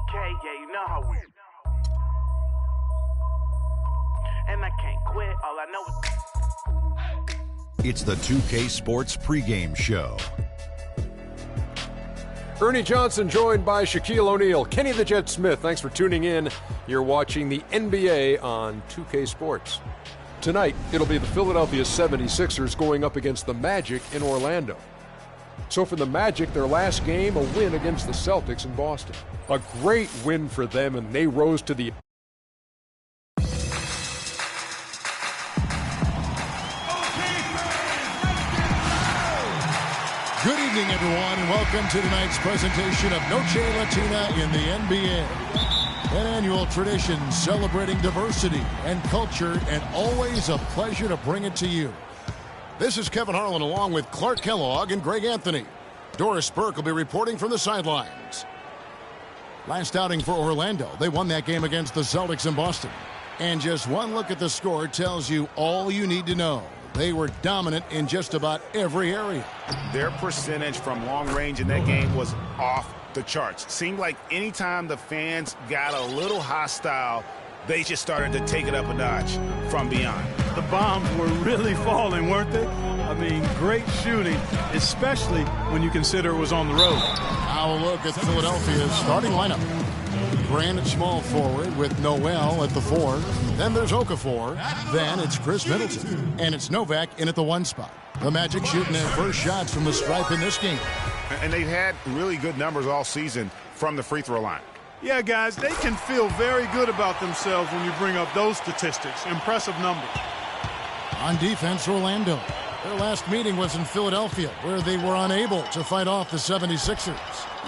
2K, yeah, you know how we. And I can't quit, all I know is. It's the 2K Sports pregame show. Ernie Johnson joined by Shaquille O'Neal. Kenny the Jet Smith, thanks for tuning in. You're watching the NBA on 2K Sports. Tonight, it'll be the Philadelphia 76ers going up against the Magic in Orlando. So for the Magic, their last game, a win against the Celtics in Boston. A great win for them, and they rose to the... Good evening, everyone, and welcome to tonight's presentation of Noche Latina in the NBA. An annual tradition celebrating diversity and culture, and always a pleasure to bring it to you. This is Kevin Harlan along with Clark Kellogg and Greg Anthony. Doris Burke will be reporting from the sidelines. Last outing for Orlando, they won that game against the Celtics in Boston. And just one look at the score tells you all you need to know. They were dominant in just about every area. Their percentage from long range in that game was off the charts. Seemed like anytime the fans got a little hostile, they just started to take it up a notch from beyond. The bombs were really falling, weren't they? I mean, great shooting, especially when you consider it was on the road. Now a look at Philadelphia's starting lineup. Grant at small forward with Noel at the 4. Then there's Okafor. Then it's Chris Middleton. And it's Novak in at the 1 spot. The Magic shooting their first shots from the stripe in this game. And they've had really good numbers all season from the free throw line. Yeah, guys, they can feel very good about themselves when you bring up those statistics. Impressive numbers. On defense, Orlando. Their last meeting was in Philadelphia, where they were unable to fight off the 76ers.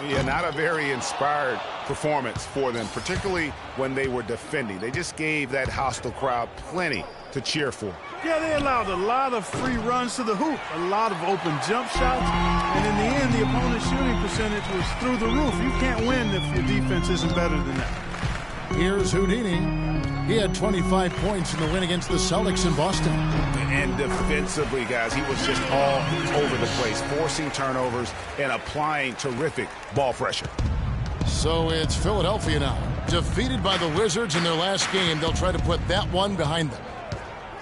Yeah, not a very inspired performance for them, particularly when they were defending. They just gave that hostile crowd plenty to cheer for. Yeah, they allowed a lot of free runs to the hoop, a lot of open jump shots, and in the end, the opponent's shooting percentage was through the roof. You can't win if your defense isn't better than that. Here's Houdini. He had 25 points in the win against the Celtics in Boston. And defensively, guys, he was just all over the place, forcing turnovers and applying terrific ball pressure. So it's Philadelphia now. Defeated by the Wizards in their last game, they'll try to put that one behind them.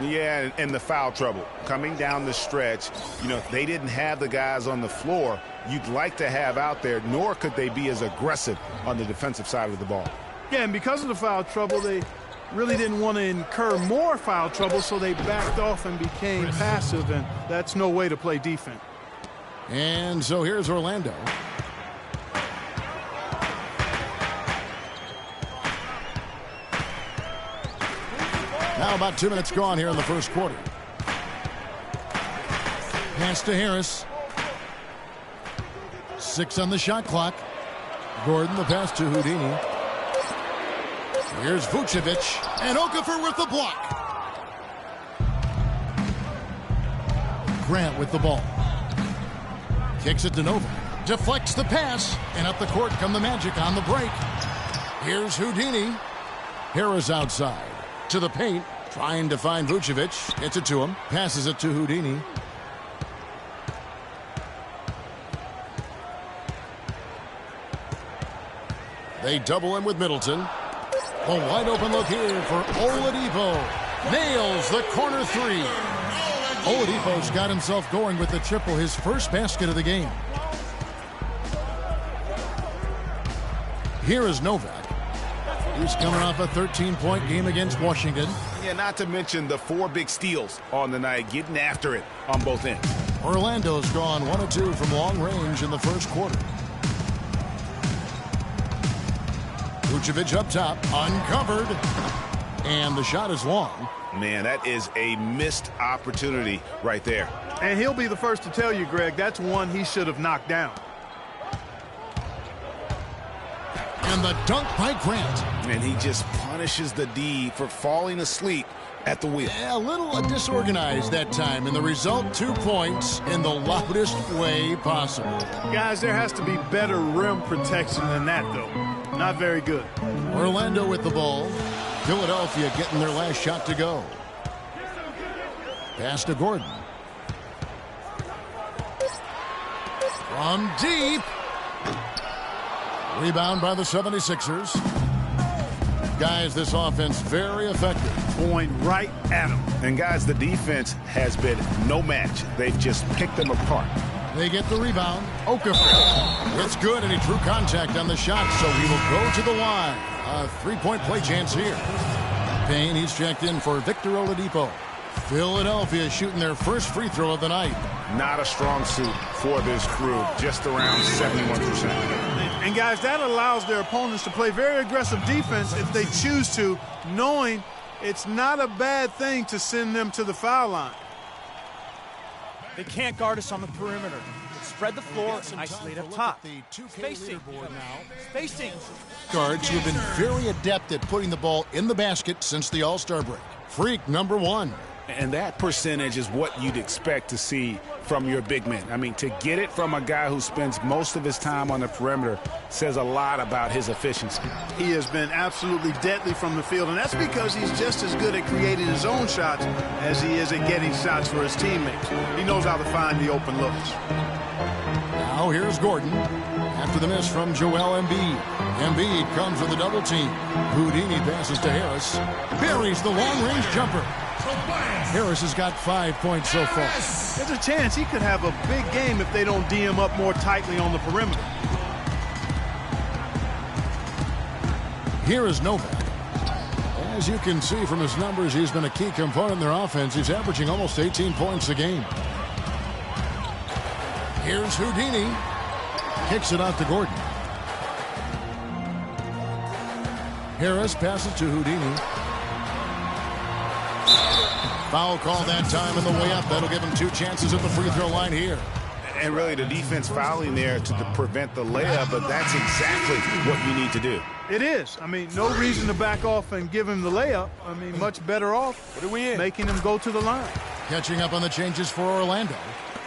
Yeah, and the foul trouble coming down the stretch. You know, they didn't have the guys on the floor you'd like to have out there, nor could they be as aggressive on the defensive side of the ball. Yeah, and because of the foul trouble, they really didn't want to incur more foul trouble, so they backed off and became passive, and that's no way to play defense. And so here's Orlando. Now about 2 minutes gone here in the first quarter. Pass to Harris. 6 on the shot clock. Gordon, the pass to Houdini. Here's Vucevic, and Okafor with the block. Grant with the ball. Kicks it to Novak. Deflects the pass, and up the court come the Magic on the break. Here's Houdini. Harris outside. To the paint, trying to find Vucevic. Gets it to him. Passes it to Houdini. They double him with Middleton. A wide open look here for Oladipo. Nails the corner 3. Oladipo's got himself going with the triple, his first basket of the game. Here is Novak. He's coming off a 13-point game against Washington. Yeah, not to mention the 4 big steals on the night, getting after it on both ends. Orlando's gone 1 of 2 from long range in the first quarter. Vucevic up top, uncovered, and the shot is long. Man, that is a missed opportunity right there. And he'll be the first to tell you, Greg, that's one he should have knocked down. And the dunk by Grant. And he just punishes the D for falling asleep at the wheel. A little disorganized that time, and the result 2 points in the loudest way possible. Guys, there has to be better rim protection than that, though. Not very good. Orlando with the ball. Philadelphia getting their last shot to go. Pass to Gordon. From deep. Rebound by the 76ers. Guys, this offense very effective. Going right at him. And guys, the defense has been no match. They've just picked them apart. They get the rebound. Okafor. It's good, and he drew contact on the shot, so he will go to the line. A three-point play chance here. Payne, he's checked in for Victor Oladipo. Philadelphia shooting their first free throw of the night. Not a strong suit for this crew, just around 71%. And guys, that allows their opponents to play very aggressive defense if they choose to, knowing it's not a bad thing to send them to the foul line. They can't guard us on the perimeter. Spread the floor and isolate up top. Spacing. Spacing. Guards who have been very adept at putting the ball in the basket since the All-Star break. Freak number 1. And that percentage is what you'd expect to see from your big men. I mean, to get it from a guy who spends most of his time on the perimeter says a lot about his efficiency. He has been absolutely deadly from the field, and that's because he's just as good at creating his own shots as he is at getting shots for his teammates. He knows how to find the open looks. Now here's Gordon. After the miss from Joel Embiid. Embiid comes with a double team. Houdini passes to Harris. Buries the long-range jumper. Harris has got 5 points so far. There's a chance he could have a big game if they don't D him up more tightly on the perimeter. Here is Novak. As you can see from his numbers, he's been a key component in their offense. He's averaging almost 18 points a game. Here's Houdini. Kicks it out to Gordon. Harris passes to Houdini. Foul call that time in the way up. That'll give him 2 chances at the free throw line here. And really, the defense fouling there to prevent the layup, but that's exactly what you need to do. It is. I mean, no reason to back off and give him the layup. I mean, much better off making him go to the line. Catching up on the changes for Orlando.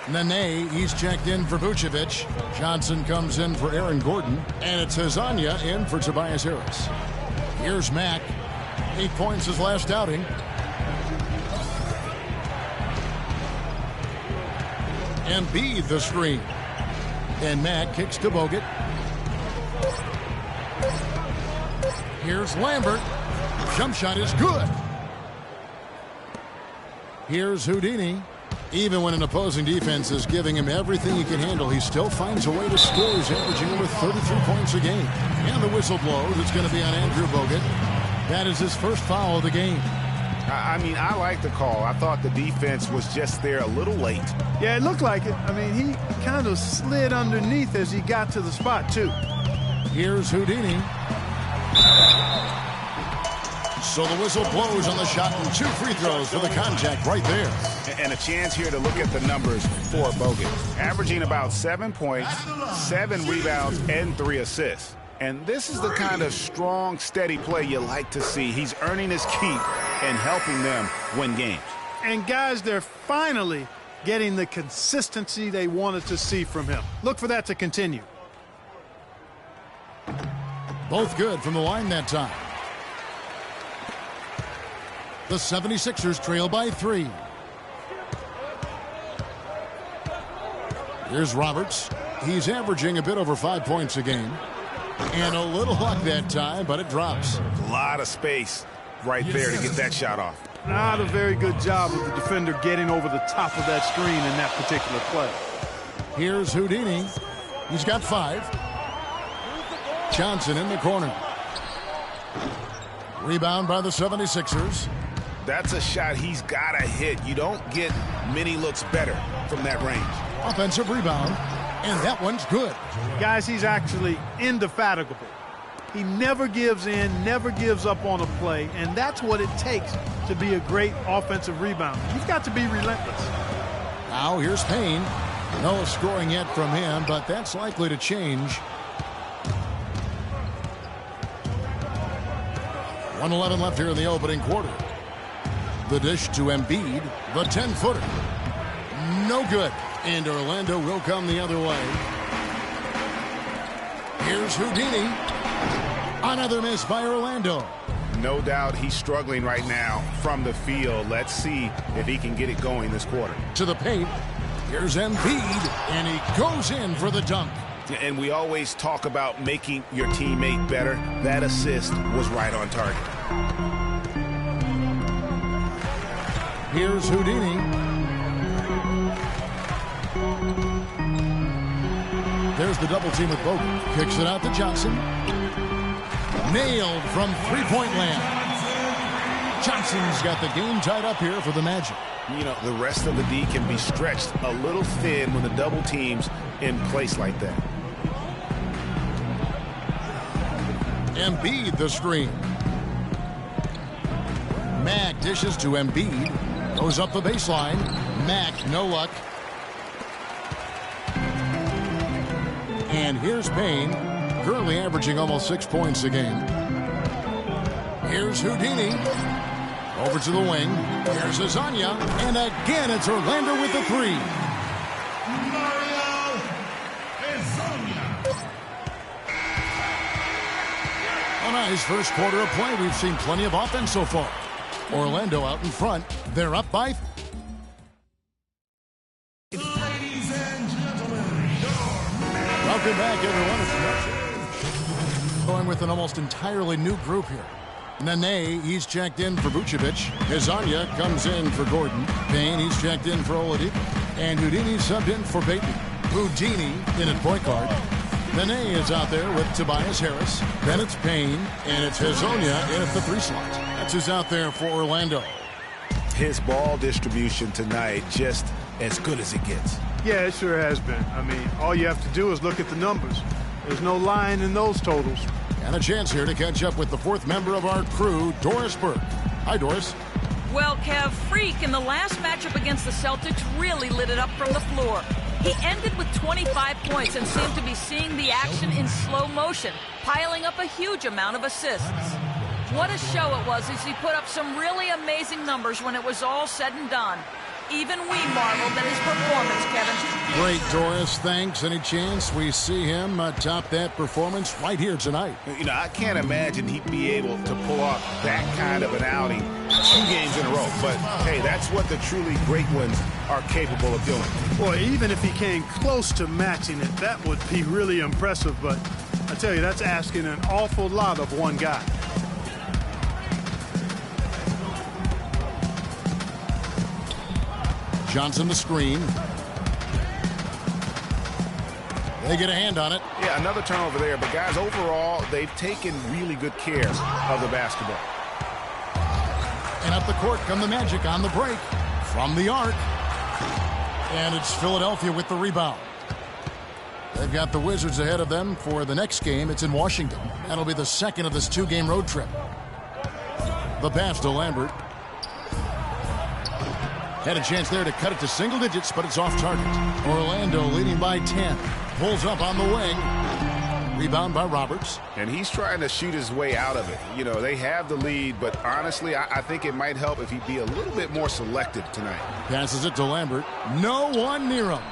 Nene, he's checked in for Vucevic. Johnson comes in for Aaron Gordon. And it's Hazanya in for Tobias Harris. Here's Mack. 8 points his last outing. Embiid the screen. And Mack kicks to Bogut. Here's Lambert. Jump shot is good. Here's Houdini. Even when an opposing defense is giving him everything he can handle, he still finds a way to score. He's averaging over 33 points a game. And the whistle blows. It's going to be on Andrew Bogut. That is his first foul of the game. I mean, I like the call. I thought the defense was just there a little late. Yeah, it looked like it. I mean, he kind of slid underneath as he got to the spot, too. Here's Houdini. So the whistle blows on the shot and 2 free throws for the contact right there. And a chance here to look at the numbers for Bogut. Averaging about 7 points, 7 rebounds, and 3 assists. And this is the kind of strong, steady play you like to see. He's earning his keep and helping them win games. And guys, they're finally getting the consistency they wanted to see from him. Look for that to continue. Both good from the line that time. The 76ers trail by 3. Here's Roberts. He's averaging a bit over 5 points a game. And a little luck that time, but it drops. A lot of space right there to get that shot off. Not a very good job of the defender getting over the top of that screen in that particular play. Here's Houdini. He's got 5. Johnson in the corner. Rebound by the 76ers. That's a shot he's got to hit. You don't get many looks better from that range. Offensive rebound. And that one's good. Guys, he's actually indefatigable. He never gives in, never gives up on a play, and that's what it takes to be a great offensive rebounder. You've got to be relentless. Now here's Payne. No scoring yet from him, but that's likely to change. 1:11 left here in the opening quarter. The dish to Embiid, the 10-footer. No good. And Orlando will come the other way. Here's Houdini. Another miss by Orlando. No doubt he's struggling right now from the field. Let's see if he can get it going this quarter. To the paint. Here's Embiid, and he goes in for the dunk. And we always talk about making your teammate better. That assist was right on target. Here's Houdini. There's the double team with Bogut. Kicks it out to Johnson. Nailed from three-point land. Johnson's got the game tied up here for the Magic. You know, the rest of the D can be stretched a little thin when the double team's in place like that. Embiid the screen. Mack dishes to Embiid. Goes up the baseline. Mack, no luck. And here's Payne, currently averaging almost 6 points a game. Here's Houdini. Over to the wing. Here's Azania. And again, it's Orlando with the three. A nice first quarter of play. We've seen plenty of offense so far. Orlando out in front. They're up by... Welcome back, everyone. Going with an almost entirely new group here. Nene, he's checked in for Vucevic. Azania comes in for Gordon. Payne, he's checked in for Oladipo. And Houdini subbed in for Bateman. Houdini in at point guard. Nene is out there with Tobias Harris. Then it's Payne, and it's Hazonia in at the three slot. That's who's out there for Orlando. His ball distribution tonight just as good as it gets. Yeah, it sure has been. I mean, all you have to do is look at the numbers. There's no lying in those totals. And a chance here to catch up with the fourth member of our crew, Doris Burke. Hi, Doris. Well, Kev, Freak in the last matchup against the Celtics really lit it up from the floor. He ended with 25 points and seemed to be seeing the action in slow motion, piling up a huge amount of assists. What a show it was as he put up some really amazing numbers when it was all said and done. Even we marveled at his performance, Kevin. Great, Doris. Thanks. Any chance we see him top that performance right here tonight? You know, I can't imagine he'd be able to pull off that kind of an outing 2 games in a row. But, hey, that's what the truly great ones are capable of doing. Boy, even if he came close to matching it, that would be really impressive. But I tell you, that's asking an awful lot of one guy. Johnson the screen. They get a hand on it. Yeah, another turnover there. But, guys, overall, they've taken really good care of the basketball. And up the court come the Magic on the break. From the arc. And it's Philadelphia with the rebound. They've got the Wizards ahead of them for the next game. It's in Washington. That'll be the second of this 2-game road trip. The pass to Lambert. Had a chance there to cut it to single digits, but it's off target. Orlando leading by 10. Pulls up on the wing. Rebound by Roberts. And he's trying to shoot his way out of it. You know, they have the lead, but honestly, I think it might help if he'd be a little bit more selective tonight. Passes it to Lambert. No one near him.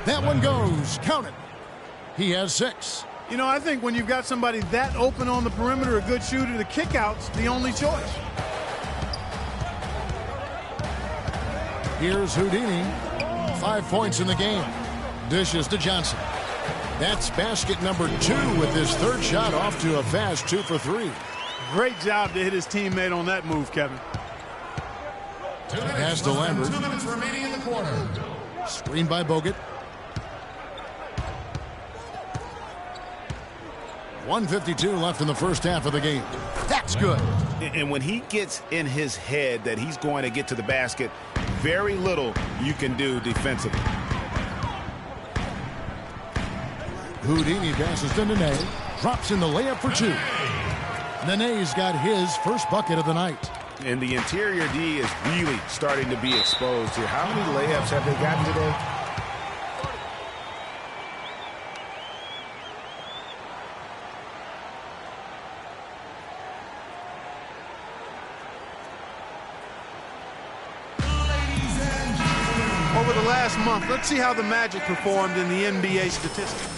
That one goes. Count it. He has 6. You know, I think when you've got somebody that open on the perimeter, a good shooter, the kickout's the only choice. Here's Houdini. 5 points in the game. Dishes to Johnson. That's basket number 2 with his third shot off to a fast 2 for 3. Great job to hit his teammate on that move, Kevin. Pass to Lambert. 2 minutes remaining in the quarter. Screen by Bogut. 1:52 left in the first half of the game. That's good. And when he gets in his head that he's going to get to the basket, very little you can do defensively. Houdini passes to Nene. Drops in the layup for 2. Nene's got his first bucket of the night. And the interior D is really starting to be exposed here. How many layups have they gotten today? Over the last month, let's see how the Magic performed in the NBA statistics.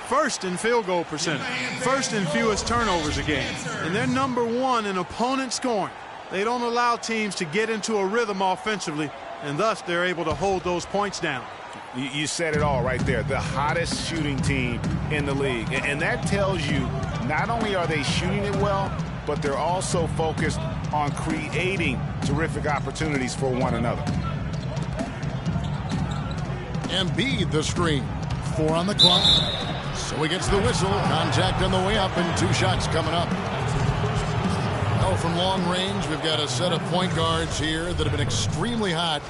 First in field goal percentage, first in fewest turnovers a game, and they're number 1 in opponent scoring. They don't allow teams to get into a rhythm offensively, and thus they're able to hold those points down. You said it all right there. The hottest shooting team in the league. And that tells you not only are they shooting it well, but they're also focused on creating terrific opportunities for one another. Embiid the screen. 4 on the clock. So he gets the whistle. Contact on the way up and 2 shots coming up. Now from long range, we've got a set of point guards here that have been extremely hot.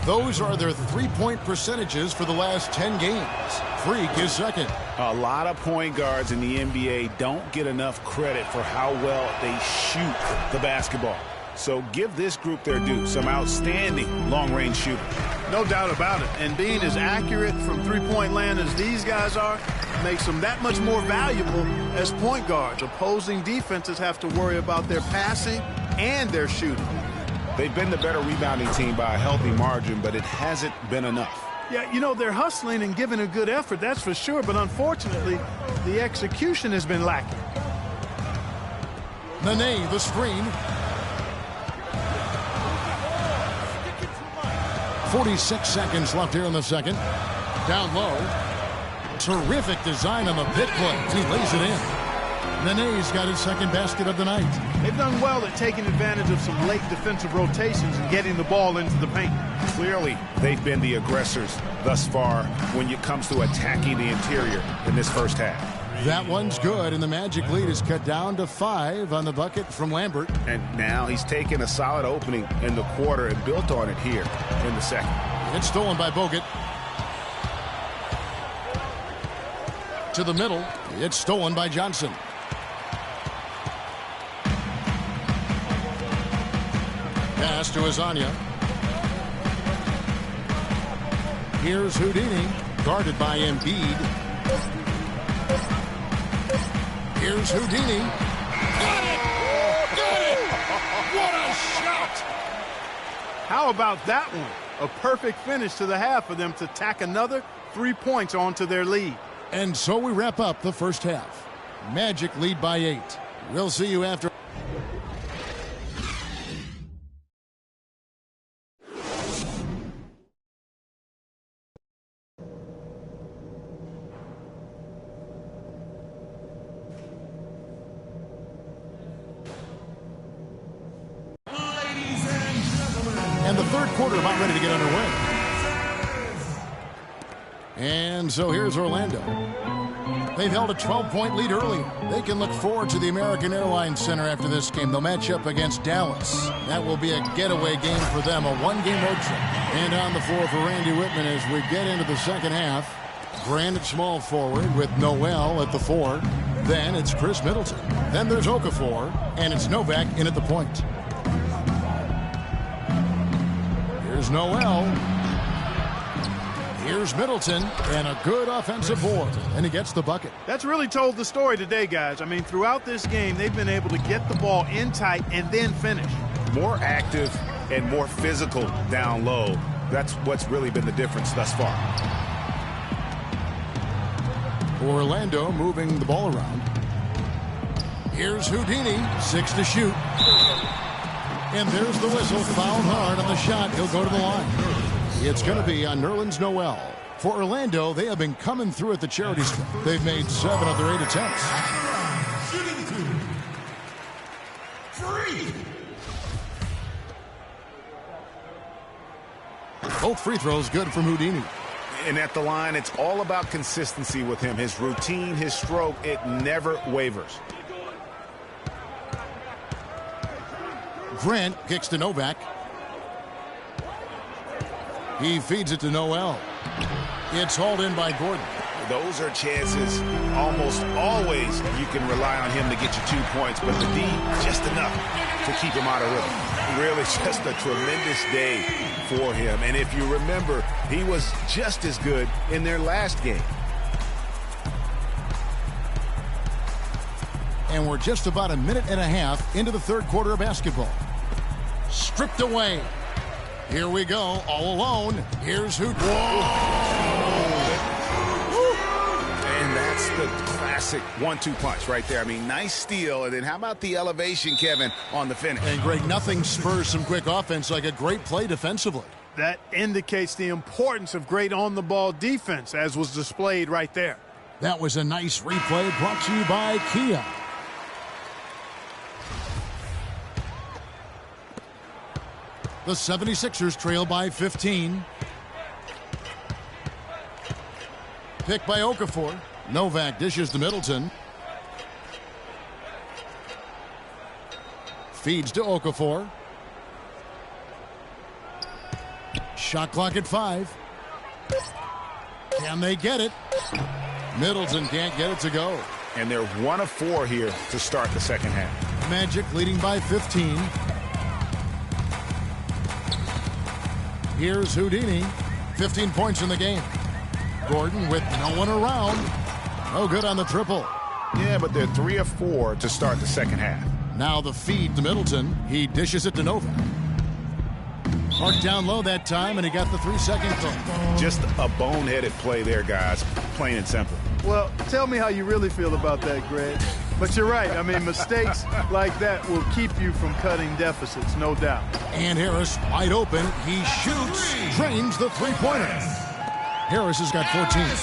Those are their three-point percentages for the last 10 games. Freak is second. A lot of point guards in the NBA don't get enough credit for how well they shoot the basketball. So give this group their due. Some outstanding long-range shooting. No doubt about it. And being as accurate from three-point land as these guys are makes them that much more valuable as point guards. Opposing defenses have to worry about their passing and their shooting. They've been the better rebounding team by a healthy margin, but it hasn't been enough. Yeah, you know, they're hustling and giving a good effort, that's for sure. But unfortunately, the execution has been lacking. Nene, the screen. 46 seconds left here in the second. Down low. Terrific design on the pick play. He lays it in. Nene's got his second basket of the night. They've done well at taking advantage of some late defensive rotations and getting the ball into the paint. Clearly, they've been the aggressors thus far when it comes to attacking the interior in this first half. That one's good, and the Magic lead is cut down to 5 on the bucket from Lambert. And now he's taken a solid opening in the quarter and built on it here in the second. It's stolen by Bogut. To the middle. It's stolen by Johnson. Pass to Azania. Here's Houdini, guarded by Embiid. Here's Houdini. Got it! Got it! What a shot! How about that one? A perfect finish to the half for them to tack another 3 points onto their lead. And so we wrap up the first half. Magic lead by 8. We'll see you after. And the third quarter about ready to get underway. And so here's Orlando. They've held a 12-point lead earlier. They can look forward to the American Airlines Center after this game. They'll match up against Dallas. That will be a getaway game for them, a one-game road trip. And on the floor for Randy Whitman as we get into the second half. Grant at small forward with Noel at the 4. Then it's Chris Middleton. Then there's Okafor, and it's Novak in at the point. Here's Noel. Here's Middleton, and a good offensive board, and he gets the bucket. That's really told the story today, guys. I mean, throughout this game, they've been able to get the ball in tight and then finish. More active and more physical down low. That's what's really been the difference thus far. Orlando moving the ball around. Here's Houdini, 6 to shoot. And there's the whistle, fouled hard on the shot. He'll go to the line. It's going to be on Nerlens Noel. For Orlando, they have been coming through at the charity strip. They've made 7 of their 8 attempts. Both free throws good from Houdini. And at the line, it's all about consistency with him. His routine, his stroke, it never wavers. Grant kicks to Novak. He feeds it to Noel. It's hauled in by Gordon. Those are chances almost always you can rely on him to get you 2 points, but the D, just enough to keep him out of rhythm. Really just a tremendous day for him. And if you remember, he was just as good in their last game. And we're just about a minute and a half into the third quarter of basketball. Stripped away. Here we go, all alone. Here's who. And that's the classic 1-2 punch right there. I mean, nice steal. And then how about the elevation, Kevin, on the finish? And Greg, nothing spurs some quick offense like a great play defensively. That indicates the importance of great on-the-ball defense, as was displayed right there. That was a nice replay brought to you by Kia. The 76ers trail by 15. Pick by Okafor. Novak dishes to Middleton. Feeds to Okafor. Shot clock at 5. Can they get it? Middleton can't get it to go. And they're 1 of 4 here to start the second half. Magic leading by 15. Here's Houdini. 15 points in the game. Gordon with no one around. No good on the triple. Yeah, but they're 3 of 4 to start the second half. Now the feed to Middleton. He dishes it to Novak. Marked down low that time, and he got the 3-second call. Just a boneheaded play there, guys. Plain and simple. Well, tell me how you really feel about that, Greg. But you're right. I mean, mistakes like that will keep you from cutting deficits, no doubt. And Harris wide open. He shoots, drains the three-pointer. Harris has got 14. It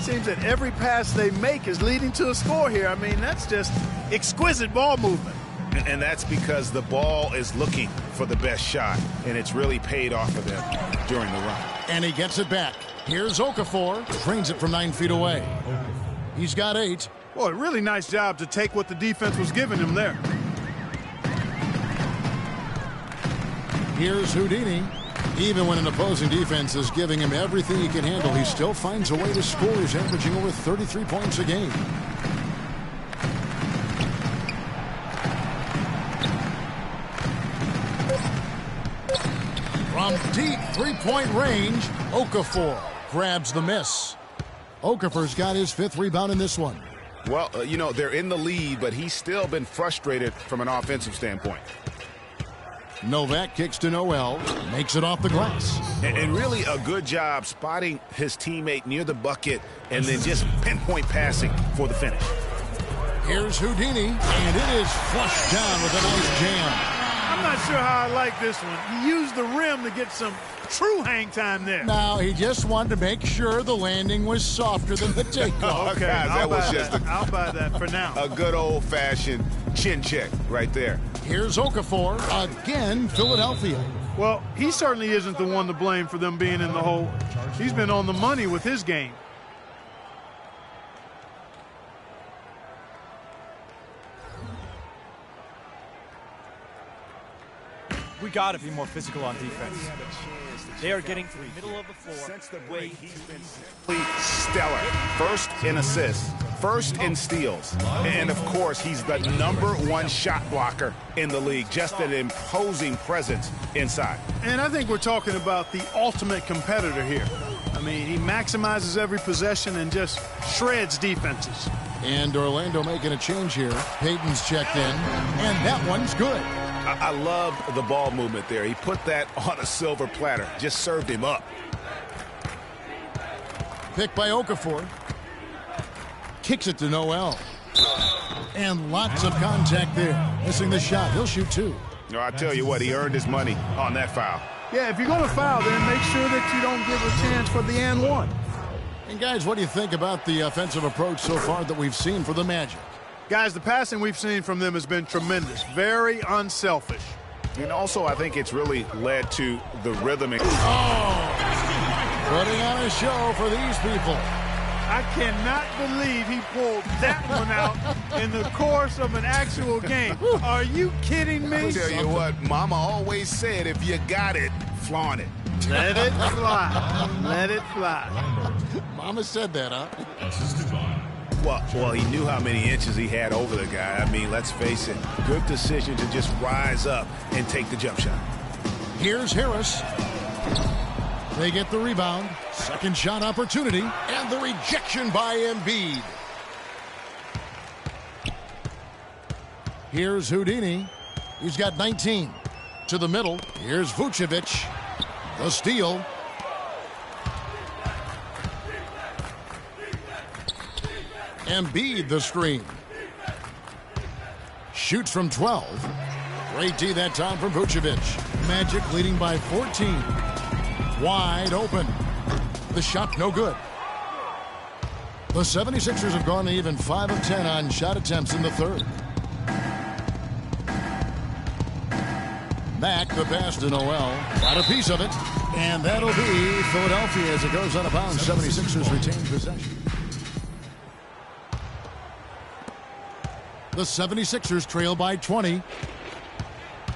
seems that every pass they make is leading to a score here. I mean, that's just exquisite ball movement. And that's because the ball is looking for the best shot, and it's really paid off for them during the run. And he gets it back. Here's Okafor. Drains it from 9 feet away. He's got 8. Boy, really nice job to take what the defense was giving him there. Here's Houdini. Even when an opposing defense is giving him everything he can handle, he still finds a way to score. He's averaging over 33 points a game. From deep three-point range, Okafor grabs the miss. Okafor's got his 5th rebound in this one. Well, you know, they're in the lead, but he's still been frustrated from an offensive standpoint. Novak kicks to Noel, makes it off the glass. And really a good job spotting his teammate near the bucket and then just pinpoint passing for the finish. Here's Houdini, and it is flushed down with a nice jam. I'm not sure how I like this one. He used the rim to get some true hang time there. Now, he just wanted to make sure the landing was softer than the takeoff. Okay, guys, I'll buy that for now. A good old-fashioned chin check right there. Here's Okafor, again, Philadelphia. Well, he certainly isn't the one to blame for them being in the hole. He's been on the money with his game. We got to be more physical on defense. They are getting to the middle of the floor. Stellar. First in assists, first in steals, and of course he's the #1 shot blocker in the league. Just an imposing presence inside. And I think we're talking about the ultimate competitor here. I mean, he maximizes every possession and just shreds defenses. And Orlando making a change here. Payton's checked in, and that one's good. I love the ball movement there. He put that on a silver platter. Just served him up. Picked by Okafor. Kicks it to Noel. And lots of contact there. Missing the shot. He'll shoot 2. No, I tell you what, he earned his money on that foul. Yeah, if you're going to foul, then make sure that you don't give a chance for the and one. And guys, what do you think about the offensive approach so far that we've seen for the Magic? Guys, the passing we've seen from them has been tremendous. Very unselfish. And also, I think it's really led to the rhythm. Putting on a show for these people. I cannot believe he pulled that one out in the course of an actual game. Are you kidding me? I'll tell you what, Mama always said, if you got it, flaunt it. Let it fly. Let it fly. Mama said that, huh? Well, he knew how many inches he had over the guy. I mean, let's face it, good decision to just rise up and take the jump shot. Here's Harris. They get the rebound. Second shot opportunity. And the rejection by Embiid. Here's Houdini. He's got 19. To the middle. Here's Vucevic. The steal. Embiid the screen. Shoots from 12. Great D that time from Vucevic. Magic leading by 14. Wide open. The shot no good. The 76ers have gone even 5 of 10 on shot attempts in the third. Back the pass to Noel. Got a piece of it. And that'll be Philadelphia as it goes out of bounds. 76ers retain possession. The 76ers trail by 20.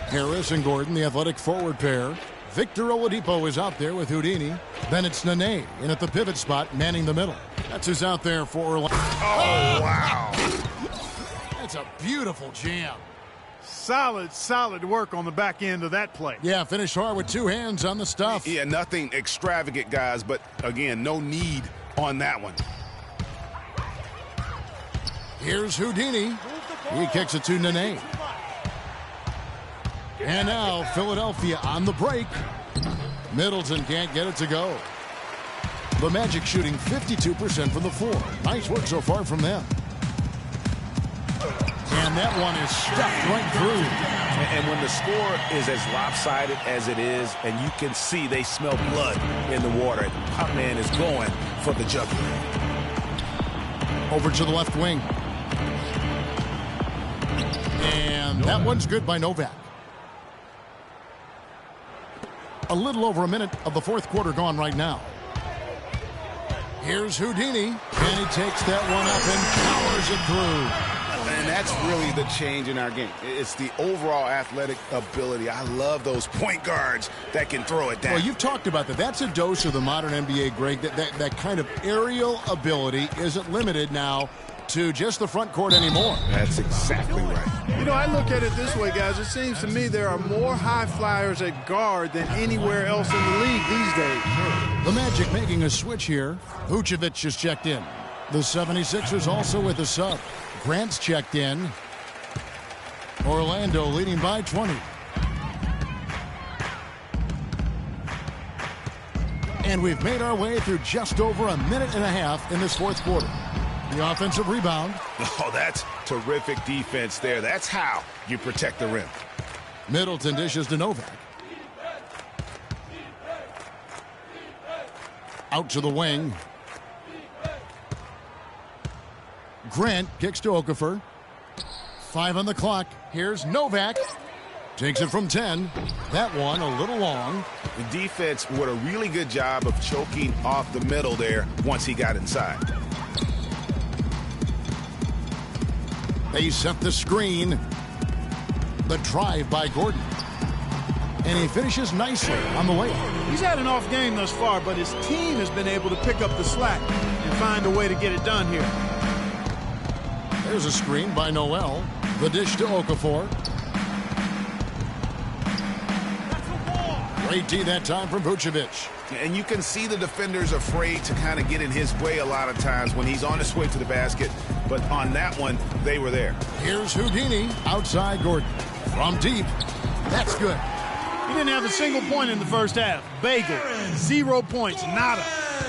Harris and Gordon, the athletic forward pair. Victor Oladipo is out there with Houdini. Then it's Nene in at the pivot spot, manning the middle. That's who's out there for Orlando. Oh, wow. That's a beautiful jam. Solid work on the back end of that play. Yeah, finished hard with 2 hands on the stuff. Yeah, nothing extravagant, guys, but again, no need on that one. Here's Houdini. He kicks it to Nene. And now Philadelphia on the break. Middleton can't get it to go. The Magic shooting 52% from the floor. Nice work so far from them. And that one is stuffed right through. And when the score is as lopsided as it is, and you can see they smell blood in the water, Pop Man is going for the jugular. Over to the left wing. And that one's good by Novak. A little over a minute of the fourth quarter gone right now. Here's Houdini, and he takes that one up and powers it through. And that's really the change in our game. It's the overall athletic ability. I love those point guards that can throw it down. Well, you've talked about that. That's a dose of the modern NBA, Greg. That kind of aerial ability isn't limited now to just the front court anymore. That's exactly right. You know, I look at it this way, guys. It seems to me there are more high flyers at guard than anywhere else in the league these days. The Magic making a switch here. Vucevic is checked in. The 76ers also with a sub. Grant's checked in. Orlando leading by 20. And we've made our way through just over a minute and a half in this fourth quarter. The offensive rebound. Oh, that's terrific defense there. That's how you protect the rim. Middleton dishes to Novak. Out to the wing. Grant kicks to Okafor. 5 on the clock. Here's Novak. Takes it from 10. That one a little long. The defense did a really good job of choking off the middle there once he got inside. They set the screen. The drive by Gordon. And he finishes nicely on the layup. He's had an off game thus far, but his team has been able to pick up the slack and find a way to get it done here. There's a screen by Noel. The dish to Okafor. Great D that time from Vucevic. And you can see the defenders afraid to kind of get in his way a lot of times when he's on his way to the basket. But on that one, they were there. Here's Houdini outside Gordon. From deep. That's good. He didn't have a single point in the first half. Bagel, 0 points, nada.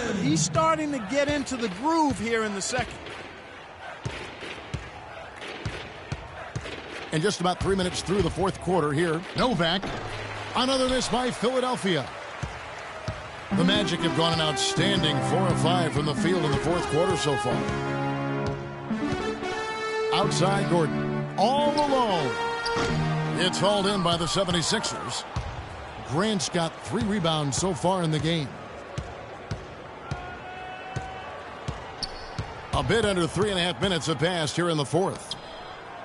But he's starting to get into the groove here in the second. And just about 3 minutes through the fourth quarter here. Novak. Another miss by Philadelphia. The Magic have gone an outstanding 4 of 5 from the field in the fourth quarter so far. Outside Gordon. All alone. It's hauled in by the 76ers. Grant's got 3 rebounds so far in the game. A bit under 3.5 minutes have passed here in the fourth.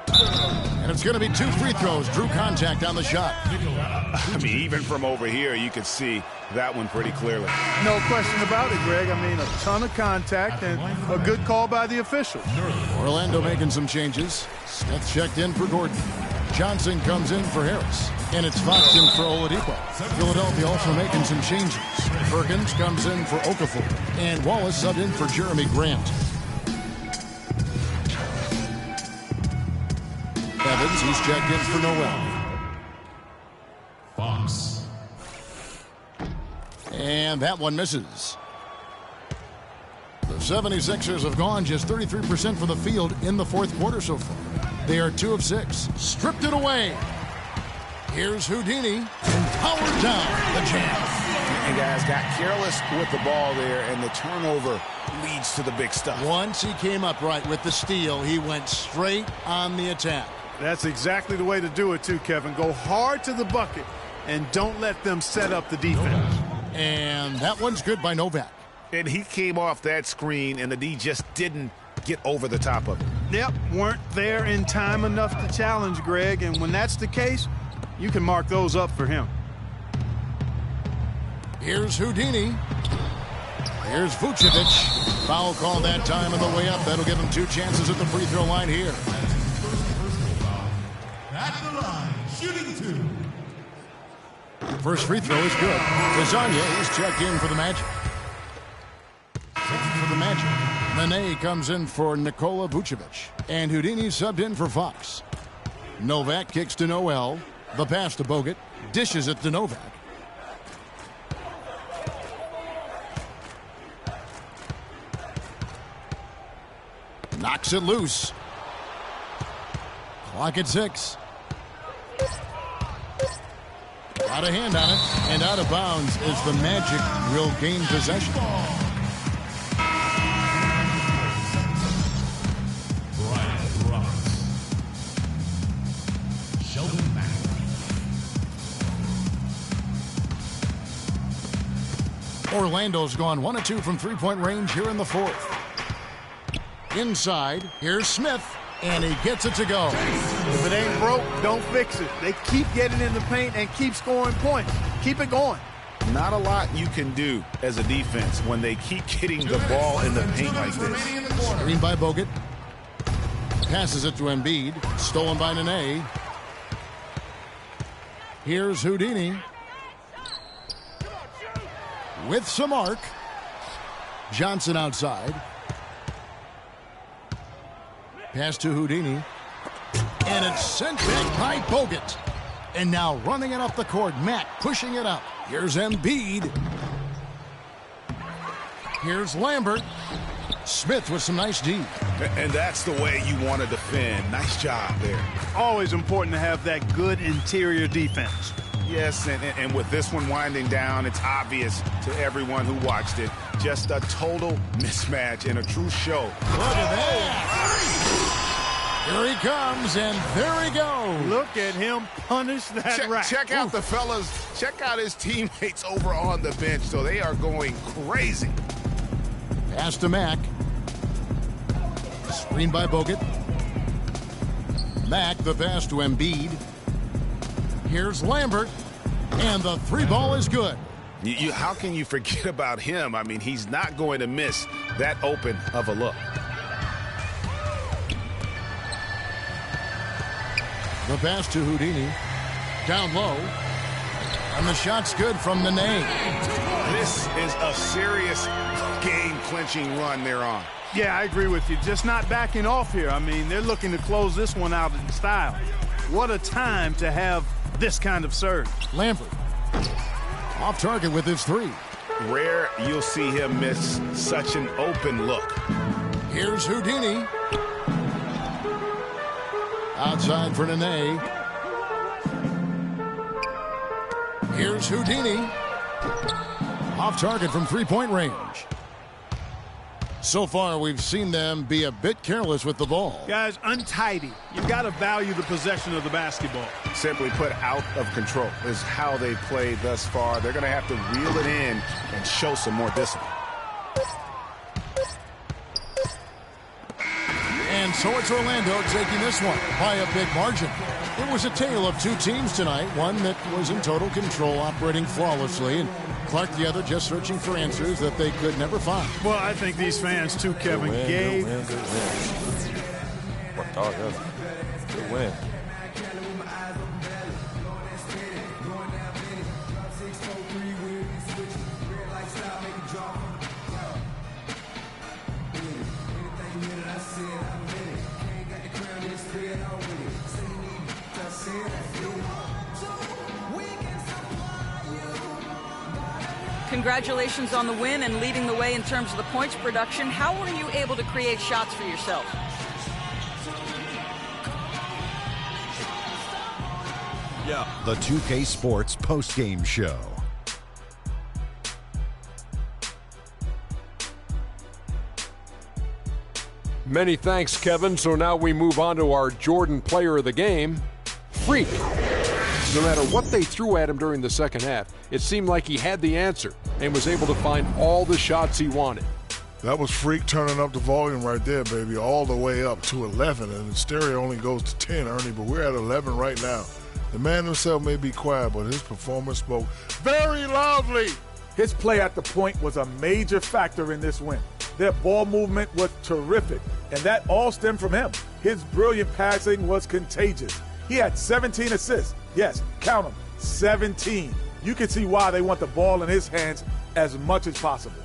And it's going to be 2 free throws. Drew contact on the shot. I mean, even from over here, you could see that one pretty clearly. No question about it, Greg. I mean, a ton of contact and a good call by the official. Orlando making some changes. Smith checked in for Gordon. Johnson comes in for Harris. And it's Fox in for Oladipo. Philadelphia also making some changes. Perkins comes in for Okafor. And Wallace subbed in for Jeremy Grant. Evans, he's checked in for Noel. Fox. And that one misses. The 76ers have gone just 33% from the field in the fourth quarter so far. They are 2 of 6. Stripped it away. Here's Houdini. powered down the jam. And guys got careless with the ball there, and the turnover leads to the big stuff. Once he came up right with the steal, he went straight on the attack. That's exactly the way to do it too, Kevin. Go hard to the bucket and don't let them set up the defense. And that one's good by Novak. And he came off that screen, and the D just didn't get over the top of it. Yep, weren't there in time enough to challenge Greg, and when that's the case, you can mark those up for him. Here's Houdini. Here's Vucevic. Foul call that time on the way up. That'll give him 2 chances at the free throw line here. At the line, shooting 2. First free throw is good. Kazanya is checked in for the Magic. Nene comes in for Nikola Vucevic. And Houdini subbed in for Fox. Novak kicks to Noel. The pass to Bogut. Dishes it to Novak. Knocks it loose. Clock at 6. Got a hand on it, and out of bounds as the Magic will gain possession. Orlando's gone 1 of 2 from three-point range here in the 4th. Inside, here's Smith, and he gets it to go. If it ain't broke, don't fix it. They keep getting in the paint and keep scoring points. Keep it going. Not a lot you can do as a defense when they keep getting the ball in the paint like this. Screen by Bogut. Passes it to Embiid. Stolen by Nene. Here's Houdini. With some arc. Johnson outside. Pass to Houdini. And it's sent back by Bogut. And now running it up the court, Matt pushing it up. Here's Embiid. Here's Lambert. Smith with some nice D. And that's the way you want to defend. Nice job there. Always important to have that good interior defense. Yes, and with this one winding down, it's obvious to everyone who watched it. Just a total mismatch and a true show. Look at that. Here he comes, and there he goes. Look at him punish that rack. Check out the fellas. Check out his teammates over on the bench. So they are going crazy. Pass to Mack. Screen by Bogut. Mack, the pass to Embiid. Here's Lambert. And the 3 ball is good. How can you forget about him? I mean, he's not going to miss that open of a look. The pass to Houdini. Down low. And the shot's good from Nene. This is a serious game-clinching run they're on. Yeah, I agree with you. Just not backing off here. I mean, they're looking to close this one out in style. What a time to have this kind of serve. Lambert. Off target with his 3. Rare you'll see him miss such an open look. Here's Houdini. Outside for Nene. Here's Houdini. Off target from 3-point range. So far, we've seen them be a bit careless with the ball. Guys, untidy. You've got to value the possession of the basketball. Simply put, out of control is how they played thus far. They're going to have to reel it in and show some more discipline. And so it's Orlando taking this one by a big margin. It was a tale of 2 teams tonight, one that was in total control, operating flawlessly, and Clark the other just searching for answers that they could never find. Well, I think these fans too, Kevin, gave. Worked hard, good win. Congratulations on the win and leading the way in terms of the points production. How were you able to create shots for yourself? The 2K Sports postgame show. Many thanks, Kevin. So now we move on to our Jordan player of the game, Freak. No matter what they threw at him during the second half, it seemed like he had the answer and was able to find all the shots he wanted. That was Freak turning up the volume right there, baby, all the way up to 11. And the stereo only goes to 10, Ernie, but we're at 11 right now. The man himself may be quiet, but his performance spoke very loudly. His play at the point was a major factor in this win. Their ball movement was terrific, and that all stemmed from him. His brilliant passing was contagious. He had 17 assists. Yes, count them, 17. You can see why they want the ball in his hands as much as possible.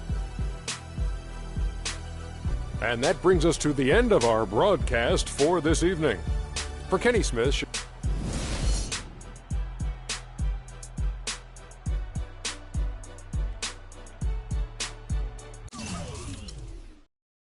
And that brings us to the end of our broadcast for this evening. For Kenny Smith,